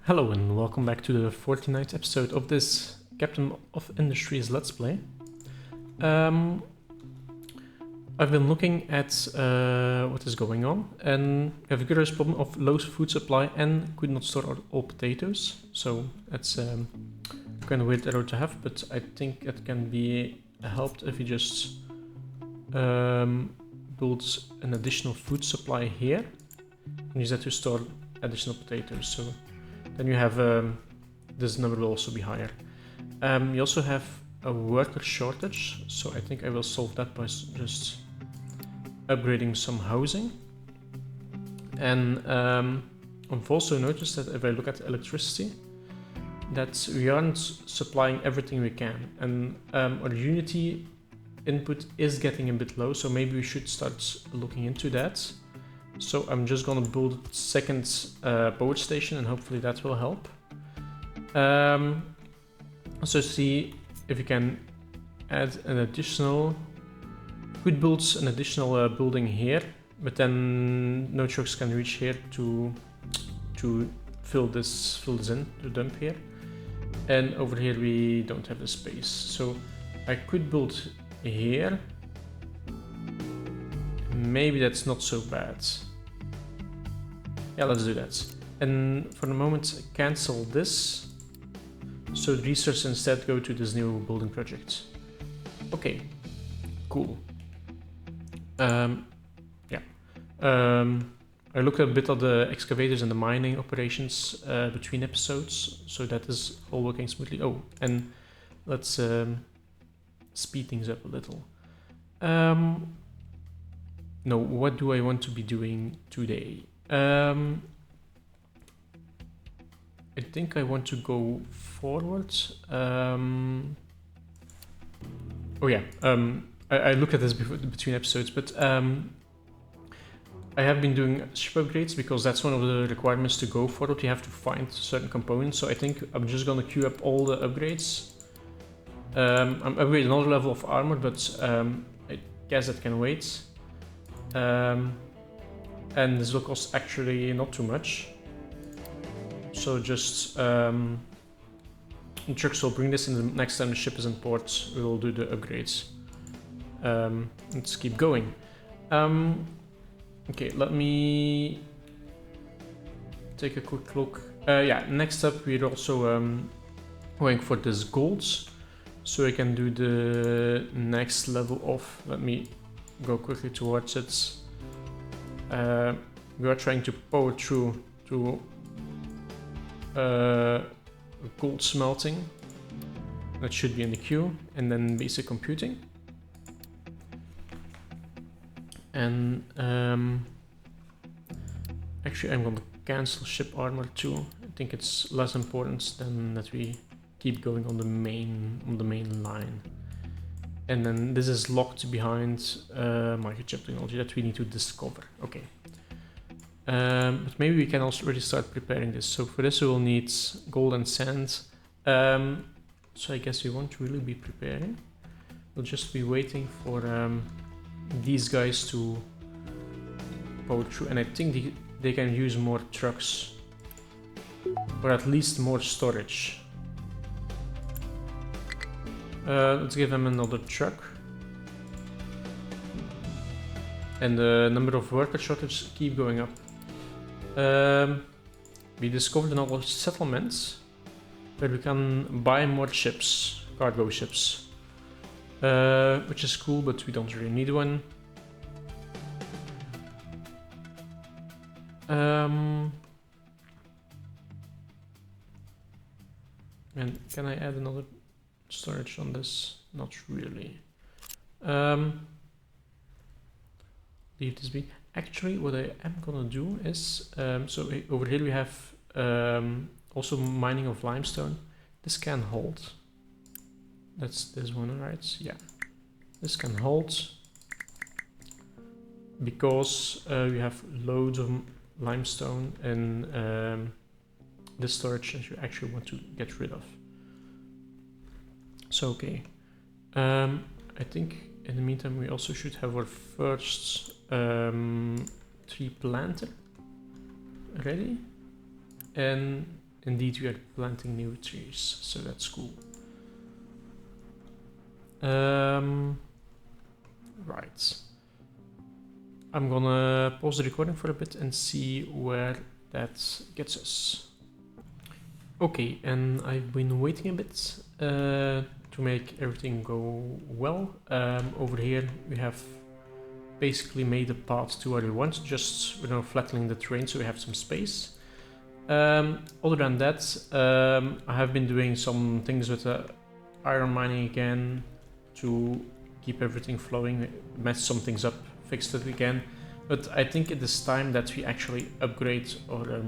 Hello and welcome back to the 49th episode of this Captain of Industries Let's Play. I've been looking at what is going on, and we have a curious problem of low food supply and could not store all potatoes. So that's kind of weird error to have, but I think it can be helped if you just build an additional food supply here and use that to store additional potatoes. So then you have this number will also be higher. You also have a worker shortage, so I think I will solve that by just upgrading some housing. And I've also noticed that if I look at electricity, that we aren't supplying everything we can, and our Unity input is getting a bit low, so maybe we should start looking into that. So I'm just gonna build a second power station, and hopefully that will help. So see if you can add an additional, could build an additional building here, but then no trucks can reach here to fill this in, to dump here. And over here we don't have the space, so I could build here. Maybe that's not so bad. Yeah, let's do that. And for the moment, cancel this. So the resources instead go to this new building project. Okay, cool. I looked a bit at the excavators and the mining operations between episodes, so that is all working smoothly. Oh, and let's speed things up a little. No, what do I want to be doing today? I think I want to go forward. I looked at this between episodes, but I have been doing ship upgrades because that's one of the requirements to go forward. You have to find certain components, so I think I'm just gonna queue up all the upgrades. I'm upgrading another level of armor, but I guess that can wait. And this will cost actually not too much. So just the trucks will bring this, and the next time the ship is in port, we will do the upgrades. Let's keep going. Okay, let me take a quick look. Next up we're also going for this gold, so I can do the next level of. Let me go quickly towards it. We are trying to power through to gold smelting. That should be in the queue, and then basic computing. And actually I'm going to cancel ship armor too. I think it's less important than that we keep going on the main line. And then this is locked behind microchip technology that we need to discover. Okay. But maybe we can also already start preparing this. So for this we will need gold and sand. So I guess we won't really be preparing. We'll just be waiting for these guys to power through. And I think they can use more trucks. Or at least more storage. Let's give them another truck. And the number of worker shortages keep going up. We discovered another settlement where we can buy more ships, cargo ships. Which is cool, but we don't really need one. And can I add another storage on this? Not really. Leave this be. Actually, what I am gonna do is, so over here we have also mining of limestone. This can hold. That's this one, right? Yeah. This can hold because we have loads of limestone in this storage that you actually want to get rid of. So okay, I think in the meantime we also should have our first tree planter ready, and indeed we are planting new trees, so that's cool. Right. I'm gonna pause the recording for a bit and see where that gets us. Okay, and I've been waiting a bit to make everything go well. Over here we have basically made a path to where we want, just flattening the terrain so we have some space. Other than that, I have been doing some things with iron mining again to keep everything flowing, messed some things up, fixed it again. But I think it is time that we actually upgrade our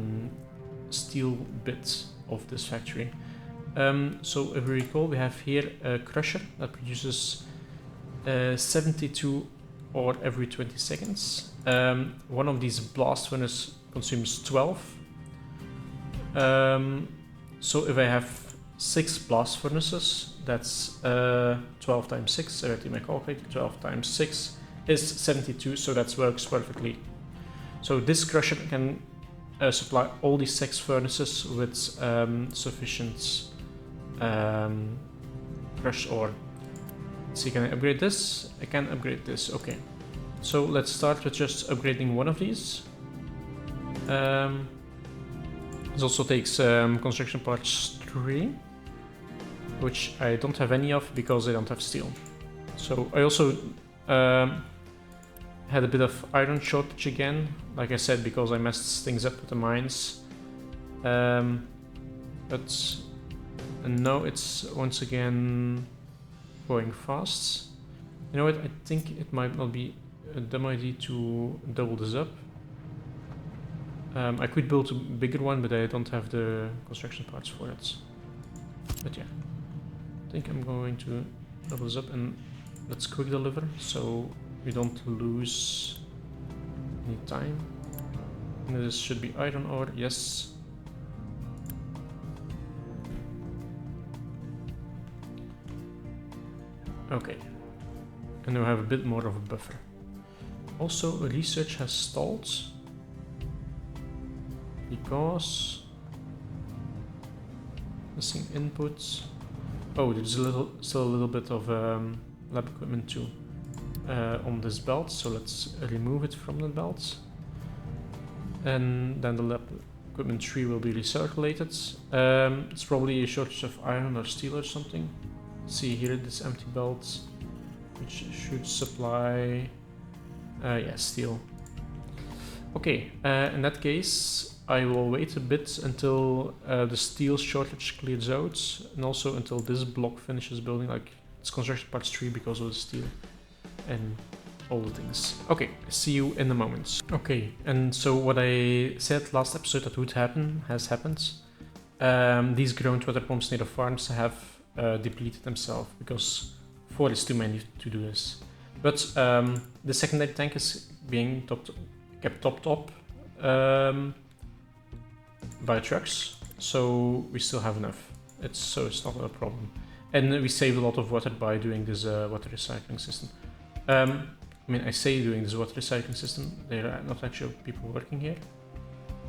steel bit of this factory. So if we recall, we have here a crusher that produces 72 ore every 20 seconds. One of these blast furnaces consumes 12. So if I have 6 blast furnaces, that's 12 times 6, I do my calculator, 12 times 6 is 72, so that works perfectly. So this crusher can supply all these 6 furnaces with sufficient crushed ore. So can I upgrade this? I can upgrade this, okay. So let's start with just upgrading one of these. This also takes construction parts 3, which I don't have any of because I don't have steel. So I also had a bit of iron shortage again, like I said, because I messed things up with the mines. But now it's once again going fast. You know what, I think it might not be a dumb idea to double this up. I could build a bigger one, but I don't have the construction parts for it. But yeah, I think I'm going to double this up and let's quick deliver so we don't lose any time. And this should be iron ore, yes. Okay, and now we have a bit more of a buffer. Also, research has stalled because missing inputs. Oh, there's still a little bit of lab equipment too on this belt, so let's remove it from the belt. And then the lab equipment 3 will be recirculated. It's probably a shortage of iron or steel or something. See here this empty belt, which should supply yeah, steel. Okay, in that case I will wait a bit until the steel shortage clears out, and also until this block finishes building, like it's construction parts 3 because of the steel and all the things. Okay, see you in a moment. Okay, and so what I said last episode that would happen has happened. These groundwater pumps near the farms have depleted themselves because 4 is too many to do this. But the secondary tank is being kept topped up by trucks, so we still have enough. So it's not a problem, and we save a lot of water by doing this water recycling system. I mean, I say doing this water recycling system. There are not actually people working here.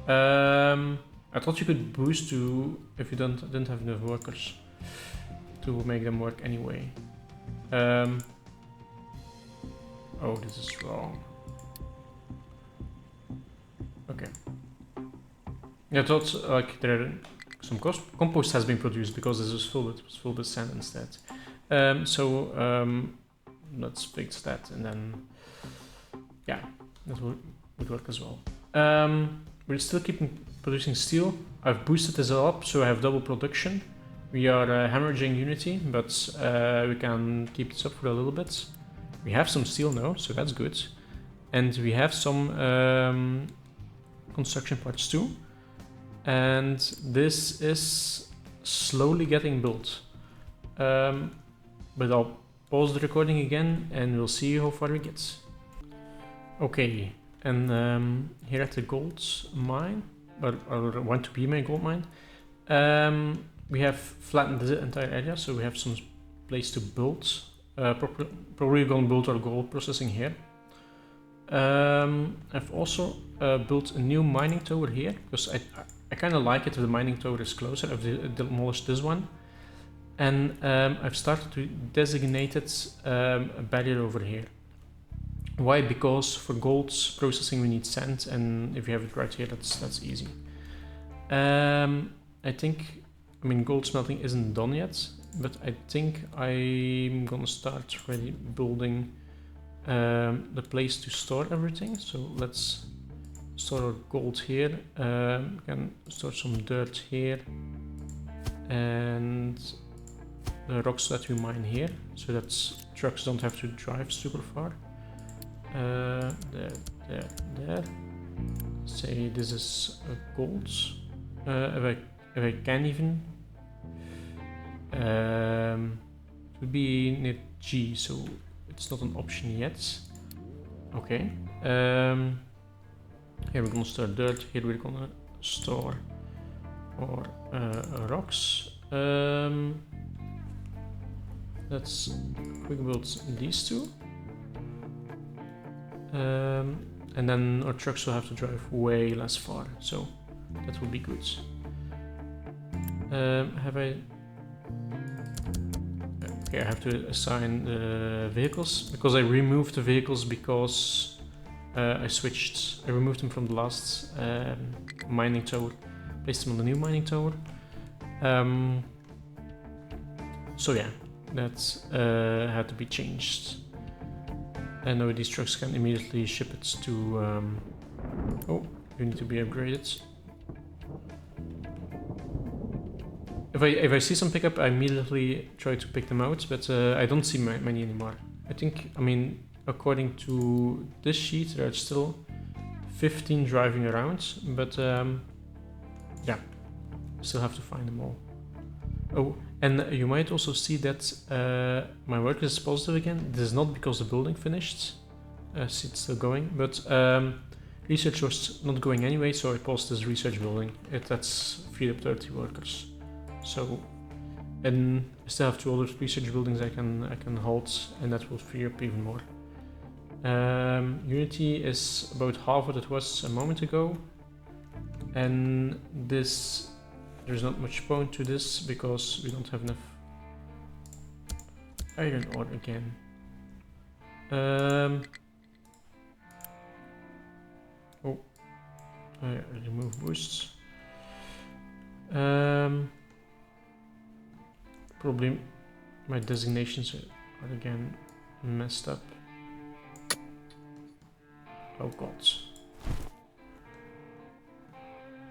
I thought you could boost to if you didn't have enough workers to make them work anyway. Oh, this is wrong. Okay. I thought like there some compost has been produced because this was full with sand instead. Let's fix that, and then yeah, that would work as well. We're still keeping producing steel. I've boosted this up so I have double production. We are hemorrhaging Unity, but we can keep this up for a little bit. We have some steel now, so that's good, and we have some construction parts too. And this is slowly getting built. But I'll pause the recording again and we'll see how far we get. Okay, and here at the gold mine, or want to be my gold mine, we have flattened the entire area, so we have some place to build. Probably going to build our gold processing here. I've also built a new mining tower here because I I kind of like it if the mining tower is closer. I've demolished this one. And I've started to designate a barrier over here. Why? Because for gold processing we need sand, and if you have it right here, that's easy. I think, I mean, gold smelting isn't done yet, but I think I'm gonna start already building the place to store everything. So let's store our gold here. We can store some dirt here, and the rocks that we mine here, so that trucks don't have to drive super far. There. Say this is gold. If I can even. It would be near G, so it's not an option yet. Okay. Here we're gonna store dirt. Here we're gonna store our rocks. Let's quick build these two. And then our trucks will have to drive way less far, so that will be good. Have I... Okay, I have to assign the vehicles, because I removed the vehicles because I removed them from the last mining tower, placed them on the new mining tower. So yeah, that had to be changed. And now these trucks can immediately ship it to... oh, you need to be upgraded. If I see some pickup, I immediately try to pick them out, but I don't see many anymore. I think, I mean, according to this sheet, there are still 15 driving around, but yeah, still have to find them all. Oh, and you might also see that my work is positive again. This is not because the building finished, see it's still going, but research was not going anyway, so I paused this research building. That's freed up 30 workers. So, and I still have 2 other research buildings I can halt, and that will free up even more. Unity is about half what it was a moment ago, and this, there's not much point to this because we don't have enough iron ore again. Oh, I remove boosts. Probably my designations are again messed up. Oh god.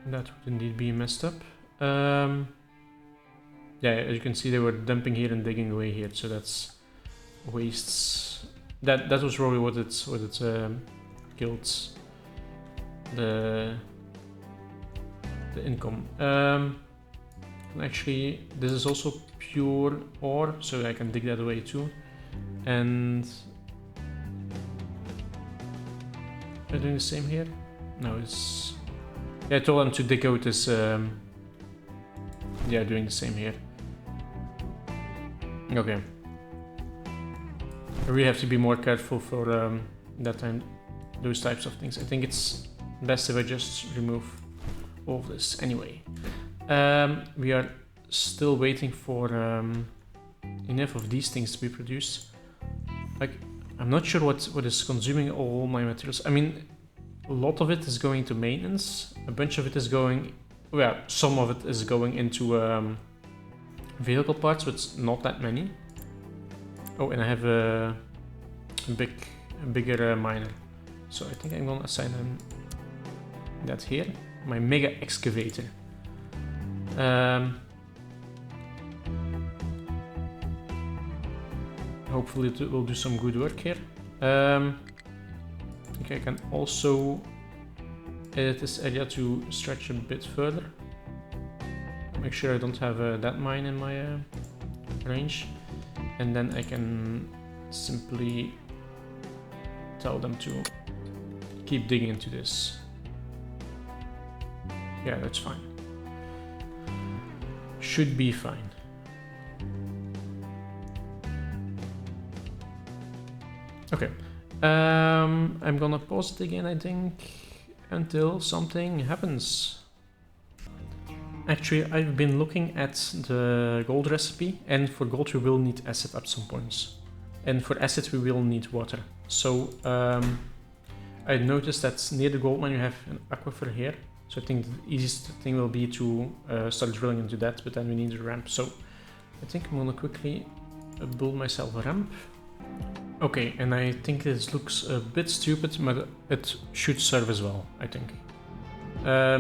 That would indeed be messed up. Yeah, as you can see, they were dumping here and digging away here, so that's wastes. That was probably what it killed the income. And actually, this is also pure ore, so I can dig that away too. And are they doing the same here? No, it's... Yeah, I told them to dig out this... Yeah, doing the same here. Okay. I really have to be more careful for those types of things. I think it's best if I just remove all of this anyway. We are still waiting for enough of these things to be produced. Like, I'm not sure what is consuming all my materials. I mean, a lot of it is going to maintenance. A bunch of it is going... Well, some of it is going into vehicle parts, but not that many. Oh, and I have a bigger miner. So I think I'm gonna assign them that here. My mega excavator. Hopefully it will do some good work here. Okay, I can also edit this area to stretch a bit further. Make sure I don't have that mine in my range. And then I can simply tell them to keep digging into this. Yeah, that's fine. Should be fine. Okay. I'm gonna pause it again, I think, until something happens. Actually, I've been looking at the gold recipe, and for gold we will need acid at some points. And for acid we will need water. So I noticed that near the gold mine you have an aquifer here. So I think the easiest thing will be to start drilling into that, but then we need a ramp. So I think I'm gonna quickly build myself a ramp. Okay, and I think this looks a bit stupid, but it should serve as well, I think. I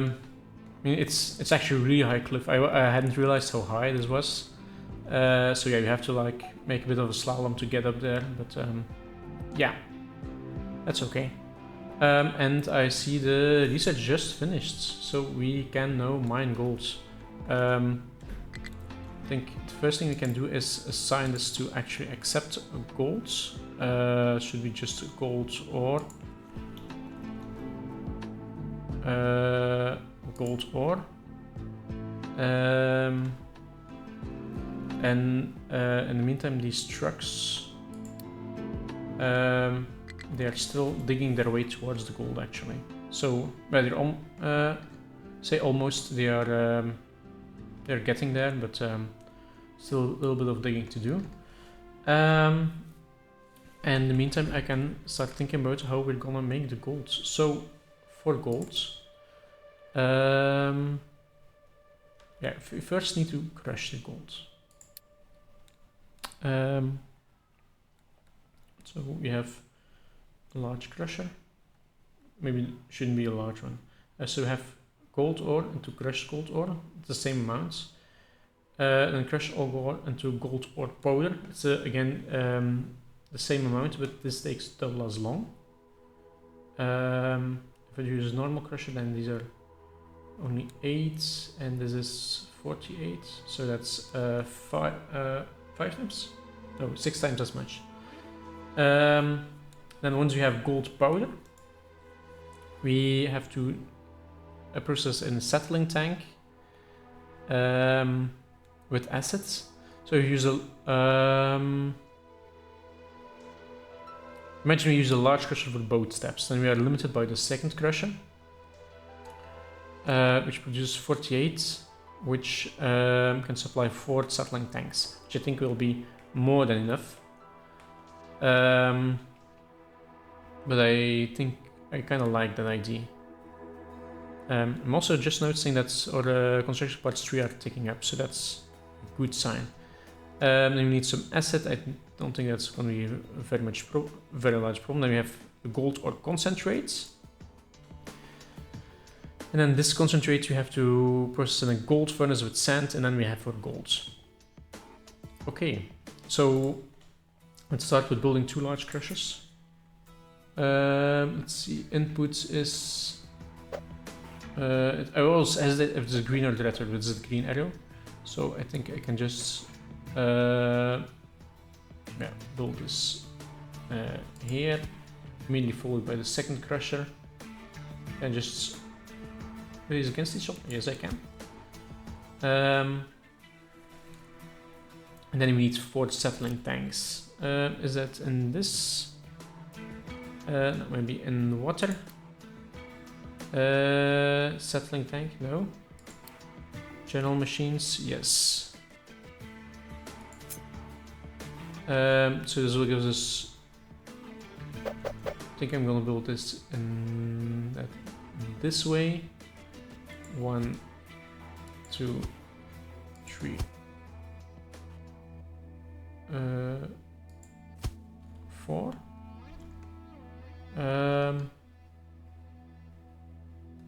mean, it's actually a really high cliff. I hadn't realized how high this was. So yeah, you have to like make a bit of a slalom to get up there, but yeah, that's okay. And I see the research just finished, so we can now mine gold. I think the first thing we can do is assign this to actually accept gold. Should be just gold ore. Gold ore. And in the meantime, these trucks, they are still digging their way towards the gold actually. So, well, they're say almost. They're getting there, but still a little bit of digging to do. And in the meantime, I can start thinking about how we're gonna make the gold. So, for gold, yeah, we first need to crush the gold. So we have a large crusher. Maybe it shouldn't be a large one. So we have gold ore into crushed gold ore, the same amount. And crush all gold into gold ore powder. It's again the same amount, but this takes double as long. If I use a normal crusher, then these are only 8, and this is 48. So that's 5 times? No, 6 times as much. Then once we have gold powder, we have to process in a settling tank with acids. So you use a imagine we use a large crusher for both steps. Then we are limited by the second crusher, which produces 48, which can supply 4 settling tanks, which I think will be more than enough. But I think I kind of like that idea. I'm also just noticing that our construction parts 3 are ticking up, so that's a good sign. Then we need some acid. I don't think that's going to be a very large problem. Then we have the gold ore concentrates. And then this concentrate we have to process in a gold furnace with sand, and then we have our gold. Okay, so let's start with building 2 large crushers. Let's see, inputs is... I always hesitate if it's a green or the red, but it's a green arrow. So I think I can just yeah, build this here, immediately followed by the second crusher, and just put these against each other. Yes, I can. And then we need 4 settling tanks. Is that in this? No, maybe in water. Settling tank, no. General machines, yes. So this will give us... I think I'm gonna build this in this way. 1, 2, 3. 4.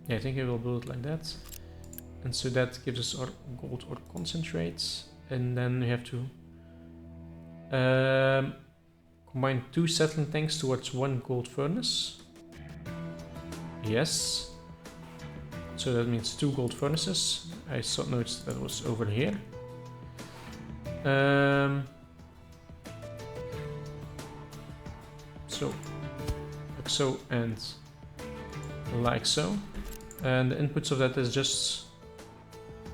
Yeah, I think I will build it like that. And so that gives us our gold ore concentrates. And then we have to combine 2 settling tanks towards 1 gold furnace. Yes. So that means 2 gold furnaces. I noticed that was over here. So, like so and like so. And the inputs of that is just...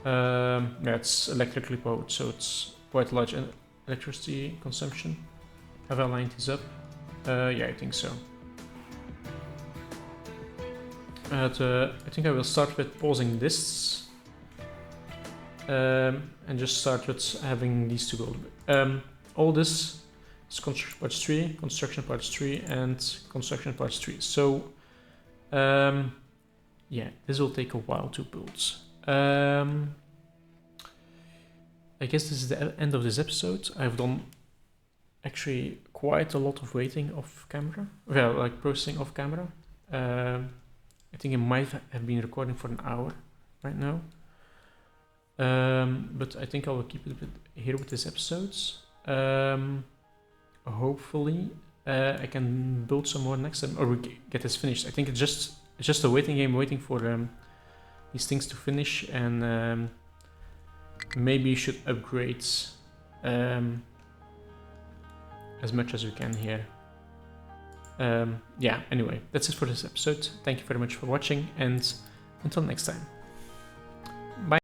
yeah, it's electrically powered, so it's quite large electricity consumption. Have I lined these up? Yeah, I think so. I think I will start with pausing this. and just start with having these two go. All this is construction parts 3, and construction parts 3. So, yeah, this will take a while to build. I guess this is the end of this episode. I've done actually quite a lot of waiting off camera. Well, like processing off camera. I think I might have been recording for an hour right now. But I think I will keep it a bit here with this episodes. Hopefully I can build some more next time, or we get this finished. I think it's just a waiting game, waiting for these things to finish, and maybe you should upgrade as much as we can here. Yeah, anyway, that's it for this episode. Thank you very much for watching, and until next time. Bye.